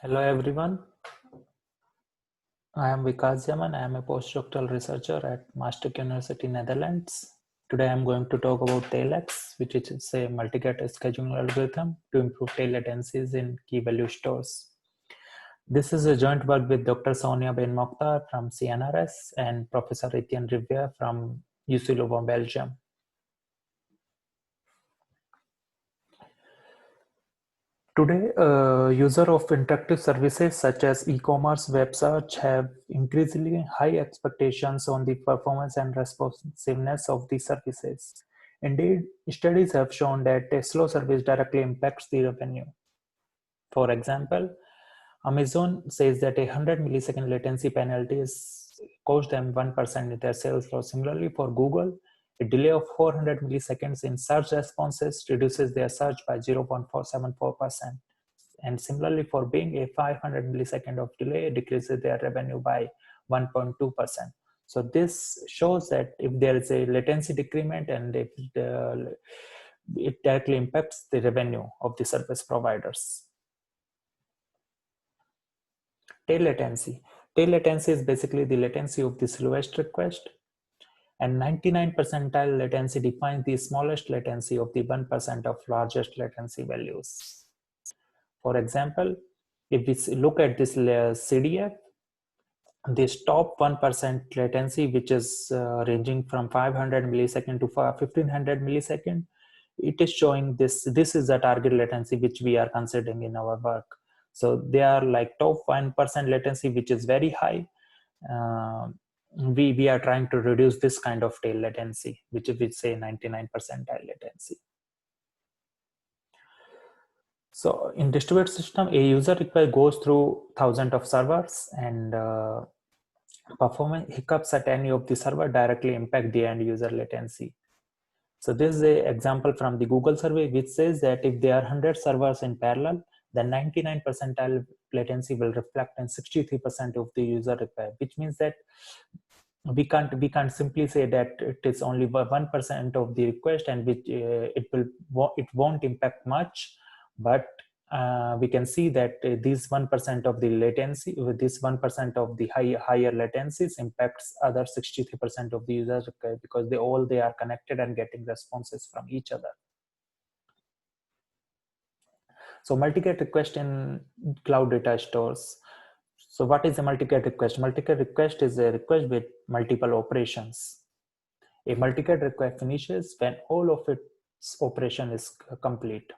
Hello everyone, I am Vikas Jaiman. I am a postdoctoral researcher at Maastricht University, Netherlands. Today I am going to talk about TailX, which is a multi-get scheduling algorithm to improve tail latencies in key value stores. This is a joint work with Dr. Sonia Mokhtar from CNRS and Professor Etienne Rivière from UCLouvain, Belgium. Today, users of interactive services such as e-commerce, web search have increasingly high expectations on the performance and responsiveness of these services. Indeed, studies have shown that a slow service directly impacts the revenue. For example, Amazon says that a 100 millisecond latency penalty cost them 1% in their sales loss. Similarly, for Google, a delay of 400 milliseconds in search responses reduces their search by 0.474%. And similarly, for Bing, a 500 millisecond of delay decreases their revenue by 1.2%. So this shows that if there is a latency decrement and if it directly impacts the revenue of the service providers. Tail latency. Tail latency is basically the latency of the slowest request, and 99 percentile latency defines the smallest latency of the 1% of largest latency values. For example, if we look at this CDF, this top 1% latency, which is ranging from 500 millisecond to 1500 millisecond, it is showing this is the target latency which we are considering in our work. So they are like top 1% latency, which is very high. We are trying to reduce this kind of tail latency, which we say 99 percentile latency. So in distributed system, a user request goes through thousands of servers, and performance hiccups at any of the server directly impact the end user latency. So this is an example from the Google survey, which says that if there are 100 servers in parallel, then 99 percentile latency will reflect in 63% of the user request, which means that we can't simply say that it is only 1% of the request and which it won't impact much, but we can see that this 1% of the latency, with this 1% of the higher latencies impacts other 63% of the users because they are connected and getting responses from each other. So multi-get request in cloud data stores. So what is a multi-get request? Multi-get request is a request with multiple operations. A multi-get request finishes when all of its operation is complete.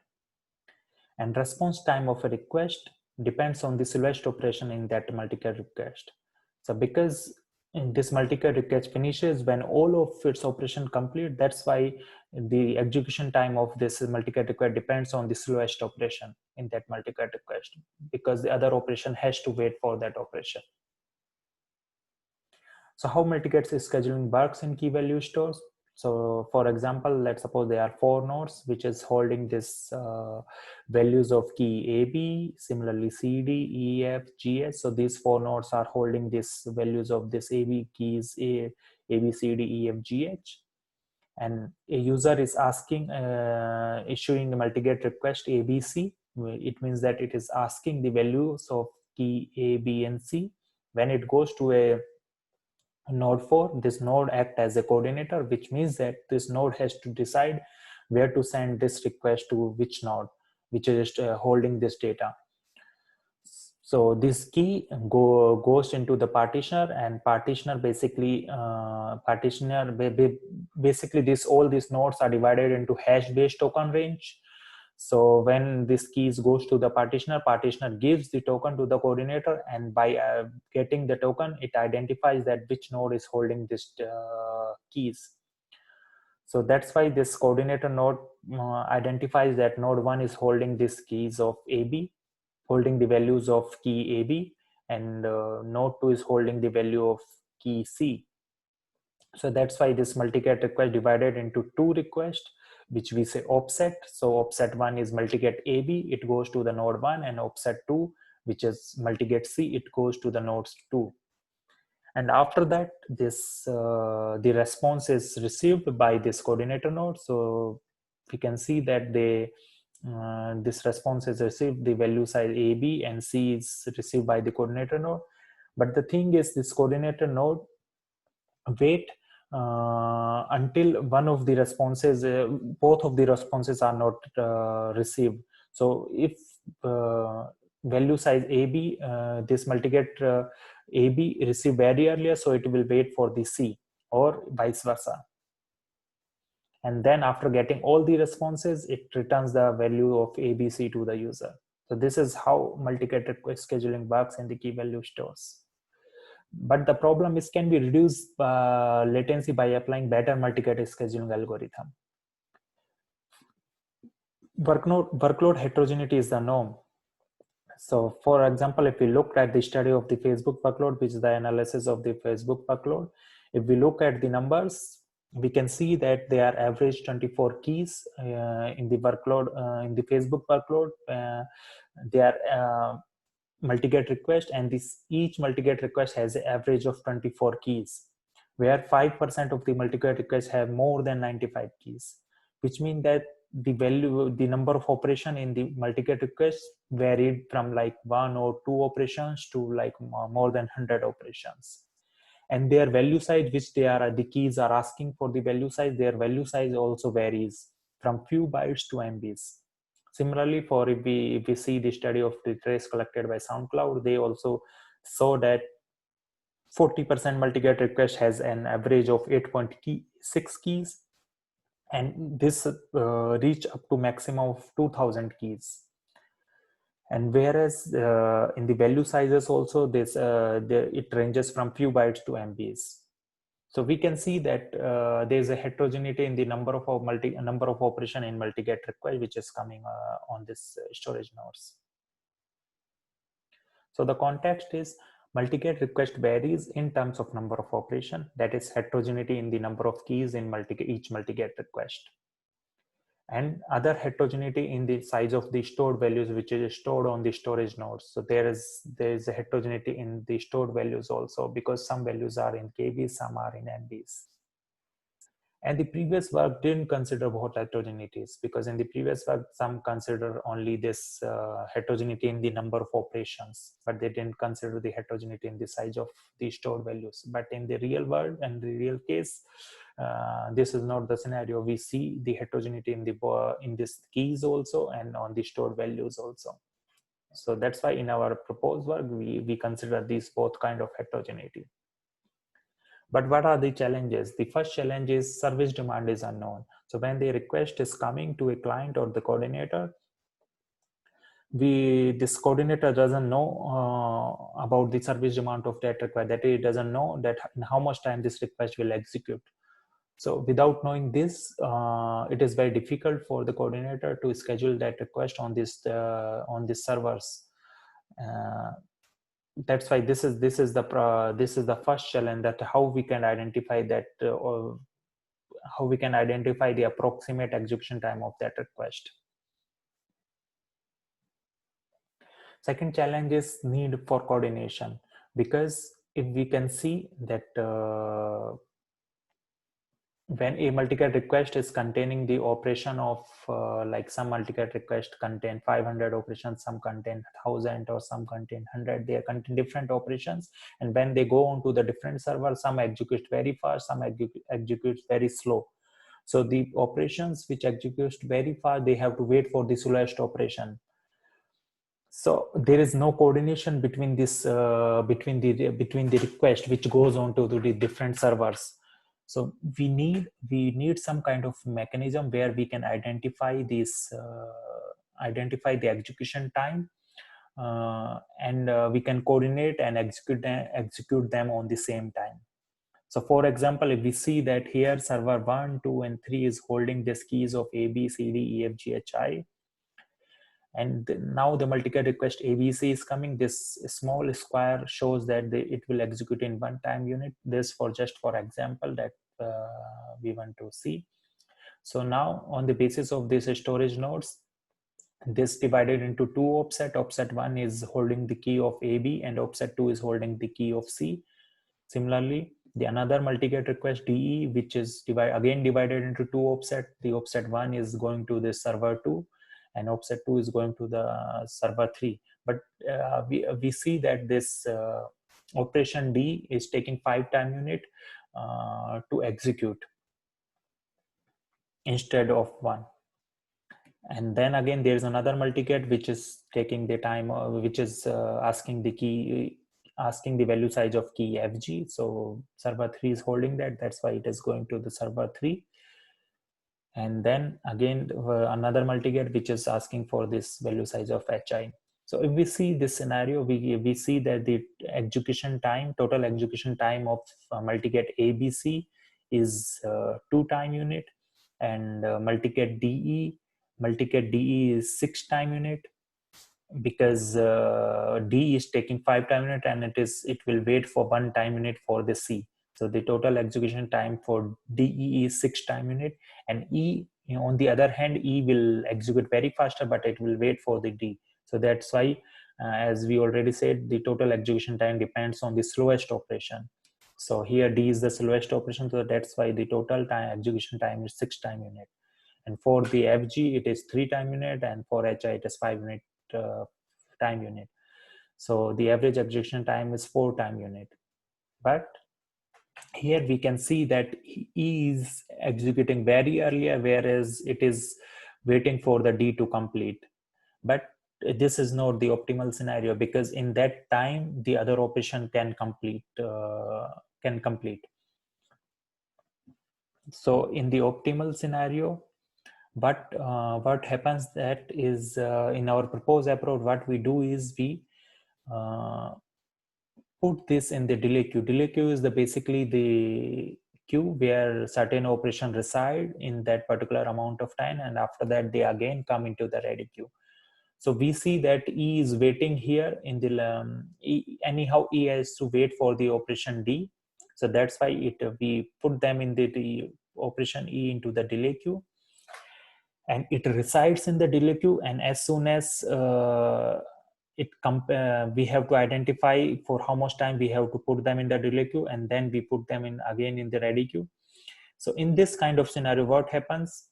And response time of a request depends on the slowest operation in that multi-get request. So because this multi-get request finishes when all of its operation complete, that's why the execution time of this multi-get request depends on the slowest operation in that multi-get request, because the other operation has to wait for that operation. So how multi-get scheduling works in key value stores? So for example, let's suppose there are 4 nodes which is holding this values of key AB, similarly CD, E, F, G, H. So these 4 nodes are holding these values of this AB keys A, B, C, D, E, F, G, H. And a user is asking, issuing a multi-get request ABC. It means that it is asking the values of key A, B, and C. When it goes to a node 4, this node acts as a coordinator, which means that this node has to decide where to send this request to which node, which is holding this data. So this key goes into the partitioner, and partitioner basically all these nodes are divided into hash-based token range. So when this keys goes to the partitioner gives the token to the coordinator, and by getting the token, it identifies that which node is holding this keys. So that's why this coordinator node identifies that node 1 is holding these keys of AB, holding the values of key AB, and node 2 is holding the value of key C. So that's why this multi-get request divided into 2 requests, which we say offset. So offset 1 is multi-get AB, it goes to the node 1, and offset 2, which is multi-get C, it goes to the nodes 2. And after that, this the response is received by this coordinator node. So we can see that this response is received, the value size A, B, and C is received by the coordinator node. But the thing is, this coordinator node wait until one of the responses, both of the responses are not received. So if value size AB, this multiget AB received very earlier, so it will wait for the C, or vice versa. And then after getting all the responses, it returns the value of ABC to the user. So this is how multi-get request scheduling works in the key value stores. But the problem is, can we reduce latency by applying better multi-get scheduling algorithm? Workload heterogeneity is the norm. So for example, if we look at the study of the Facebook workload, which is the analysis of the Facebook workload, if we look at the numbers, we can see that they are average 24 keys in the workload, in the Facebook workload. They are multi-get request, and each multi-get request has an average of 24 keys, where 5% of the multi-get requests have more than 95 keys, which means that the number of operation in the multi-get request varied from like 1 or 2 operations to like more than 100 operations. And their value size, which the keys are asking for the value size, their value size also varies from few bytes to MBs. Similarly, for if we see the study of the trace collected by SoundCloud, they also saw that 40% multi-get request has an average of 8.6 keys, and this reach up to maximum of 2000 keys. And whereas in the value sizes also, it ranges from few bytes to MBs. So we can see that there is a heterogeneity in the number of operation in multi-get request, which is coming on this storage nodes. So the context is, multi-get request varies in terms of number of operation, that is heterogeneity in the number of keys in each multi-get request. And other heterogeneity in the size of the stored values, which is stored on the storage nodes. So there is a heterogeneity in the stored values also, because some values are in KBs, some are in MBs. And the previous work didn't consider both heterogeneities, because in the previous work, some consider only this heterogeneity in the number of operations, but they didn't consider the heterogeneity in the size of the stored values. But in the real world and the real case, this is not the scenario. We see the heterogeneity in this keys also, and on the stored values also. So that's why in our proposed work, we consider these both kind of heterogeneity. But what are the challenges? The first challenge is service demand is unknown. So when the request is coming to a client or the coordinator, this coordinator doesn't know about the service demand of that request. That it doesn't know that in how much time this request will execute. So without knowing this, it is very difficult for the coordinator to schedule that request on this servers. That's why this is the first challenge, that how we can identify that, or how we can identify the approximate execution time of that request. Second challenge is need for coordination, because if we can see that when a multi-get request is containing the operation of like some multi-get request contain 500 operations, some contain 1000, or some contain 100. They contain different operations, and when they go onto the different servers, some execute very fast, some execute very slow. So the operations which execute very fast, they have to wait for the slowest operation. So there is no coordination between this between the request which goes on to the different servers. So we need some kind of mechanism where we can identify this identify the execution time, and we can coordinate and execute them on the same time. So for example, if we see that here server 1, 2, and 3 is holding these keys of A, B, C, D, E, F, G, H, I, and now the multi-get request ABC is coming, this small square shows that it will execute in one time unit. This just for example that we want to see. So now on the basis of these storage nodes, this divided into two offset. Offset 1 is holding the key of AB, and offset 2 is holding the key of C. Similarly, the another multi-get request DE, which is again divided into two offset. The offset 1 is going to the server 2, and offset 2 is going to the server 3. But we see that this operation D is taking 5 time unit to execute instead of 1. And then again there is another multiget which is taking the time, which is asking the value size of key fg. So server 3 is holding that, that's why it is going to the server 3. And then again another multiget which is asking for this value size of hi. So if we see this scenario, we see that the execution time, total execution time of multiget ABC is 2 time unit, and multiget DE is 6 time unit, because D is taking 5 time unit and it will wait for 1 time unit for the C. So the total execution time for DE is 6 time unit, and E, on the other hand, E will execute very faster, but it will wait for the D. So that's why, as we already said, the total execution time depends on the slowest operation. So here D is the slowest operation, so that's why the total time execution time is 6 time unit. And for the FG, it is 3 time unit, and for HI, it is 5 unit time unit. So the average execution time is 4 time unit. But here we can see that E is executing very earlier, whereas it is waiting for the D to complete. But this is not the optimal scenario, because in that time the other operation can complete. So in the optimal scenario, what happens that is, in our proposed approach, what we do is we put this in the delay queue. Delay queue is basically the queue where certain operation reside in that particular amount of time, and after that they again come into the ready queue. So we see that E is waiting here in the anyhow E has to wait for the operation D. So that's why we put them in the operation E into the delay queue, and it resides in the delay queue. And as soon as we have to identify for how much time we have to put them in the delay queue, and then we put them in again in the ready queue. So in this kind of scenario, what happens?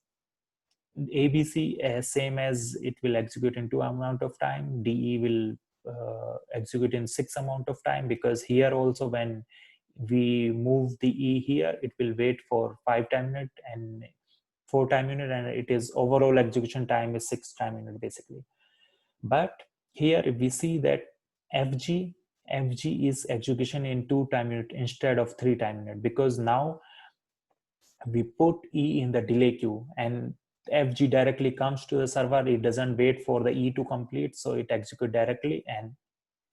ABC, same as it will execute in 2 amount of time. DE will execute in 6 amount of time, because here also when we move the E here, it will wait for 5 time unit and 4 time unit, and it is overall execution time is 6 time unit basically. But here if we see that FG is execution in 2 time unit instead of 3 time unit, because now we put E in the delay queue and FG directly comes to the server. It doesn't wait for the E to complete, so it executes directly and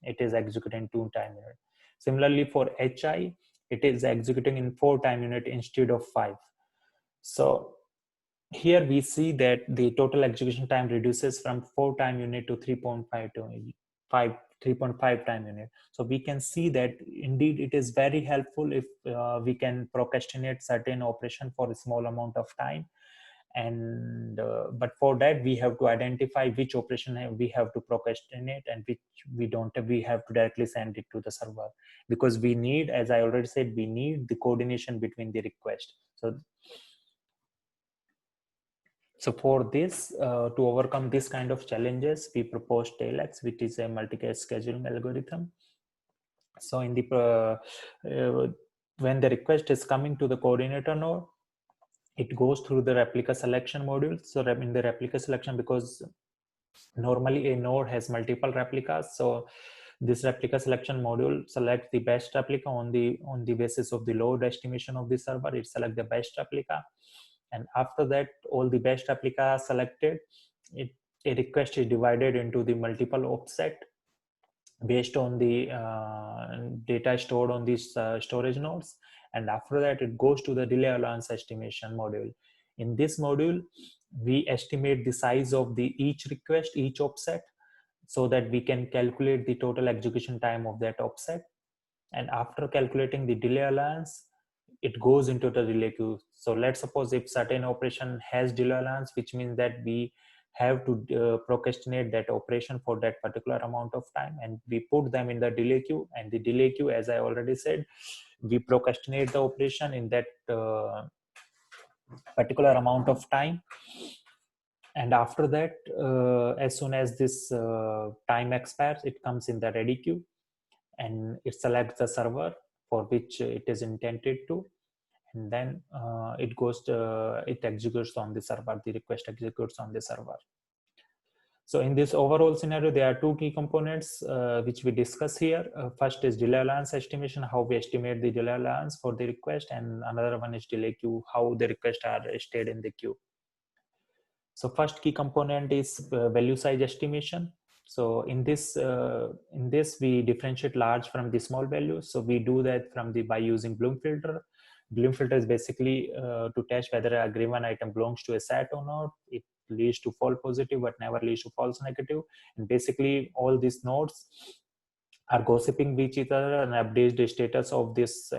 it is executing 2 time unit. Similarly for HI, it is executing in 4 time unit instead of 5. So here we see that the total execution time reduces from 4 time unit to 3.5 to 3.5 time unit. So we can see that indeed it is very helpful if we can procrastinate certain operation for a small amount of time. And but for that we have to identify which operation we have to procrastinate and which we don't. We have to directly send it to the server, because we need, as I already said, we need the coordination between the request. So for this, to overcome this kind of challenges, we propose TailX, which is a multi-case scheduling algorithm. So in the when the request is coming to the coordinator node, it goes through the replica selection module. So in the replica selection, because normally a node has multiple replicas, so this replica selection module selects the best replica on the basis of the load estimation of the server. It selects the best replica, and after that all the best replica selected, a request is divided into the multiple offset based on the data stored on these storage nodes. And after that it goes to the delay allowance estimation module. In this module we estimate the size of each request, each offset, so that we can calculate the total execution time of that offset. And after calculating the delay allowance, it goes into the delay queue. So let's suppose if certain operation has delay allowance, which means that we have to procrastinate that operation for that particular amount of time, and we put them in the delay queue. And the delay queue, as I already said, we procrastinate the operation in that particular amount of time. And after that, as soon as this time expires, it comes in the ready queue, and it selects the server for which it is intended to, and then it executes on the server. The request executes on the server. So in this overall scenario, there are two key components which we discuss here. First is delay allowance estimation, how we estimate the delay allowance for the request, and another one is delay queue, how the requests are stayed in the queue. So first key component is value size estimation. So in this we differentiate large from the small values. So we do that by using Bloom filter. Bloom filter is basically to test whether a given item belongs to a set or not. It leads to false positive but never leads to false negative. And basically all these nodes are gossiping with each other and update the status of this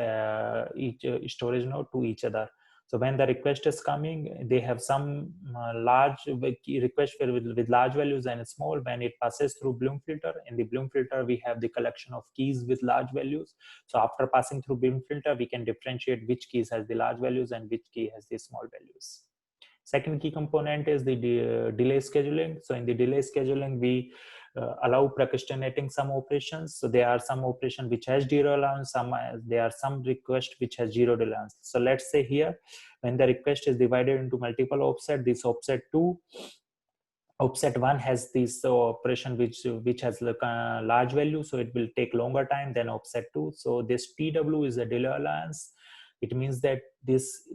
each storage node to each other. So when the request is coming, they have some large request with large values and small. When it passes through Bloom filter, in the Bloom filter, we have the collection of keys with large values. So after passing through Bloom filter, we can differentiate which keys has the large values and which key has the small values. Second key component is the delay scheduling. So in the delay scheduling, we allow procrastinating some operations. So there are some operation which has zero allowance, there are some request which has zero allowance. So let's say here, when the request is divided into multiple offset, this offset 2, offset 1 has this operation which has large value, so it will take longer time than offset 2. So this TW is a delay allowance. It means that this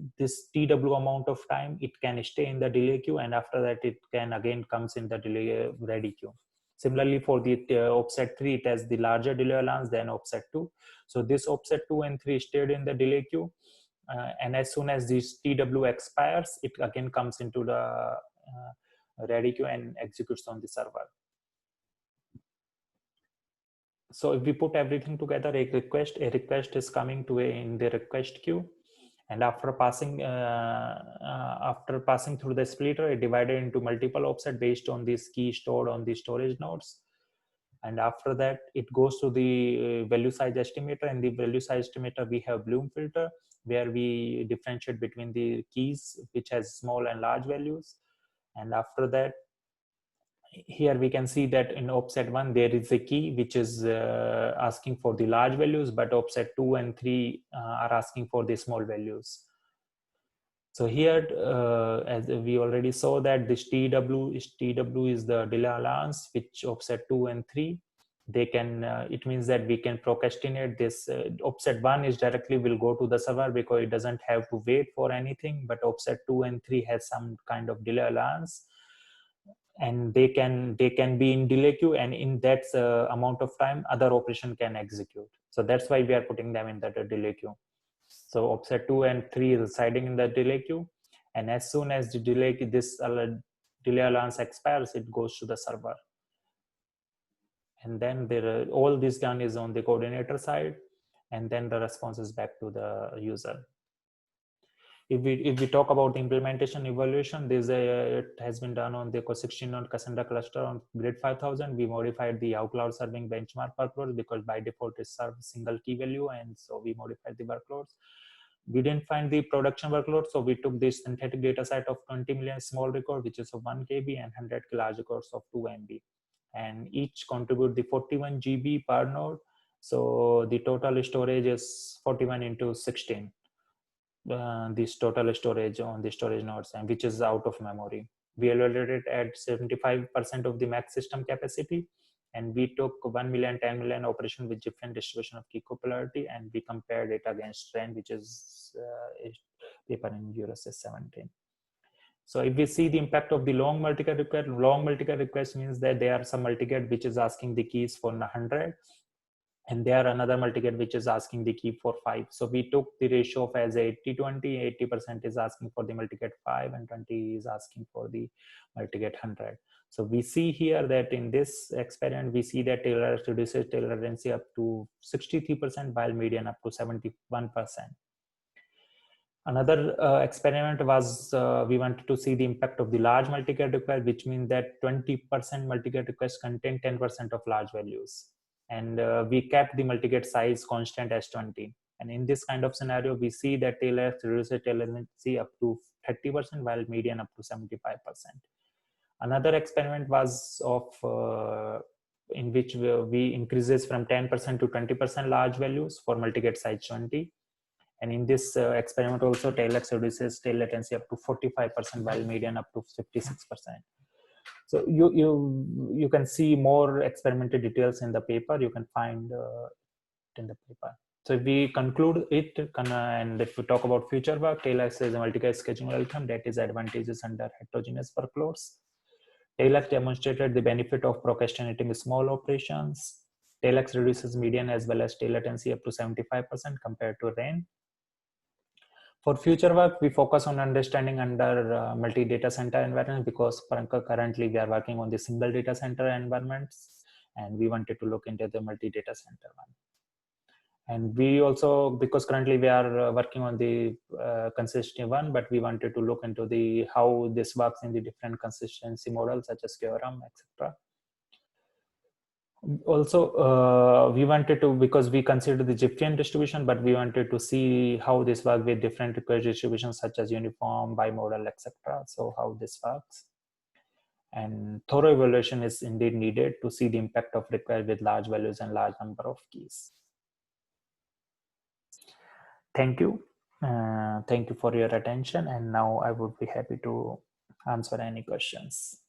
TW amount of time it can stay in the delay queue, and after that it can again comes in the delay ready queue. Similarly, for the offset 3, it has the larger delay allowance than offset 2. So this offset 2 and 3 stayed in the delay queue, and as soon as this TW expires, it again comes into the ready queue and executes on the server. So if we put everything together, a request is coming to in the request queue, and after passing through the splitter, it divided into multiple offset based on this key stored on the storage nodes. And after that, it goes to the value size estimator. And the value size estimator, we have Bloom filter, where we differentiate between the keys which has small and large values. And after that, here we can see that in offset 1 there is a key which is asking for the large values, but offset 2 and 3 are asking for the small values. So here, as we already saw, that this TW is the delay allowance, which offset 2 and 3 they can it means that we can procrastinate this. Offset 1 is directly will go to the server because it doesn't have to wait for anything, but offset 2 and 3 has some kind of delay allowance, and they can be in delay queue, and in that amount of time other operation can execute. So that's why we are putting them in the delay queue. So offset 2 and 3 is residing in the delay queue, and as soon as the delay allowance expires, it goes to the server. And then all this done is on the coordinator side, and then the response is back to the user. If we talk about the implementation evaluation, it has been done on the 16 node Cassandra cluster on grid 5000. We modified the outcloud serving benchmark workloads because by default it serves single key value, and so we modified the workloads. We didn't find the production workload, so we took this synthetic data set of 20 million small record, which is of 1 KB, and 100 large records of 2 MB, and each contribute the 41 GB per node. So the total storage is 41 into 16. This total storage on the storage nodes, and which is out of memory. We evaluated at 75% of the max system capacity, and we took 1 million, 10 million operation with different distribution of key popularity, and we compared it against trend, which is paper in UCLouvain 17. So if we see the impact of the long multi-get request means that there are some multi-get which is asking the keys for 100, and there another multi-get which is asking the key for 5. So we took the ratio of as 80-20. 80% is asking for the multi-get 5, and 20 is asking for the multi-get 100. So we see here that in this experiment, we see that TailX reduces tail latency up to 63%, while median up to 71%. Another experiment was we wanted to see the impact of the large multi-get request, which means that 20% multi-get requests contain 10% of large values. And we kept the multi-get size constant as 20. And in this kind of scenario, we see that TailX reduces tail latency up to 30%, while median up to 75%. Another experiment was of in which we increases from 10% to 20% large values for multi-get size 20. And in this experiment also, TailX reduces tail latency up to 45%, while median up to 56%. So you can see more experimental details in the paper. You can find it in the paper. So if we conclude it, and if we talk about future work, TailX is a multi-get scheduling algorithm that is advantageous under heterogeneous workloads. TailX demonstrated the benefit of procrastinating small operations. TailX reduces median as well as tail latency up to 75% compared to RAIN. For future work, we focus on understanding under multi-data center environment, because currently we are working on the single data center environments, and we wanted to look into the multi-data center one. And we also, because currently we are working on the consistency one, but we wanted to look into the how this works in the different consistency models such as QRM, etc. Also, we wanted to, because we consider the Zipfian distribution, but we wanted to see how this works with different request distributions such as uniform, bimodal, etc. So how this works. And thorough evaluation is indeed needed to see the impact of request with large values and large number of keys. Thank you. Thank you for your attention. And now I would be happy to answer any questions.